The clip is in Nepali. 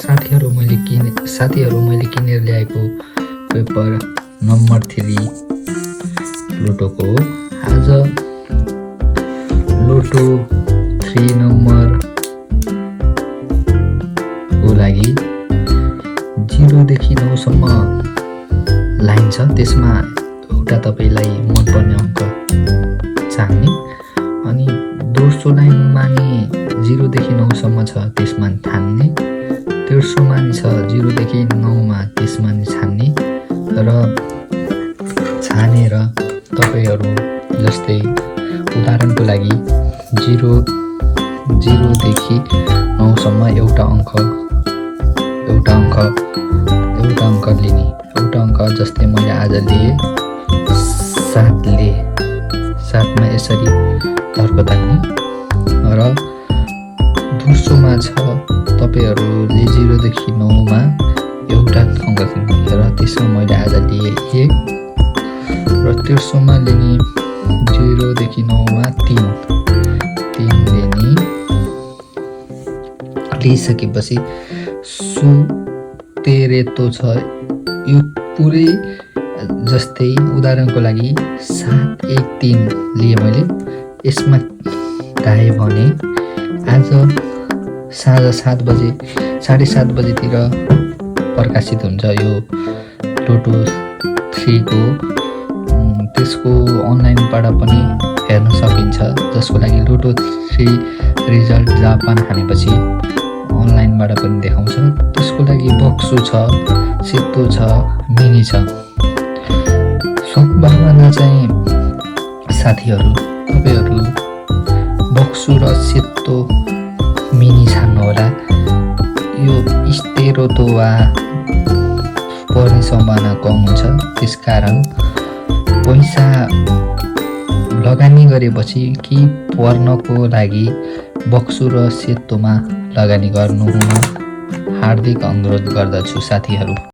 साथीहरू मैले किनेर ल्याएको पेपर नम्बर 3 लोटोको हो। आज लोटो 3 नम्बर को लागि 0 देखि 9 सम्म लाइन छ। त्यसमा एउटा तपाईलाई मनपर्ने अङ्क चाहने, अनि दोस्रो लाइनमा नि 0 देखि 9 सम्म छ, त्यसमा ठान्ने। तेस्रोमा नि छ 0 देखि 9 मा, त्यसमा नि छान्ने। र छानेर तपाईहरू जस्तै उदाहरणको लागि 0 देखि 9 सम्म एउटा अङ्क लिने। एउटा अङ्क जस्तै मैले आज लिए 7 मा यसरी तर्क तान्ने। र दोस्रोमा छ तपाईहरूले 0 देखि 9 मा एउटा अङ्क लिने, र त्यसमा मैले आज लिए 1। र तेस्रोमा लिने 0 देखि 9 मा 3 लिने। लिइसकेपछि सुतेरेतो छ। यो पुरै जस्तै उदाहरणको लागि 7 1 3 लिए मैले। यसमा धाए भने आज साँझ 7:30 बजेतिर प्रकाशित हुन्छ यो लोटो 3 को। त्यसको अनलाइनबाट पनि हेर्न सकिन्छ, जसको लागि लोटो 3 रिजल्ट जापान हानेपछि अनलाइनबाट पनि देखाउँछ। त्यसको लागि बक्सु छ, सेतो छ, मिनी छ। सम्भावना चाहिँ साथीहरू तपाईहरू बक्सु र सेतो मिनी छान्नु होला। यो स्टेरोतो वा पर्ने सम्भावना कम हुन्छ। त्यसकारण पैसा लगानी गरेपछि कि पर्नको लागि बक्सु र सेतोमा लगानी गर्नु हुन हार्दिक अनुरोध गर्दछु साथीहरू।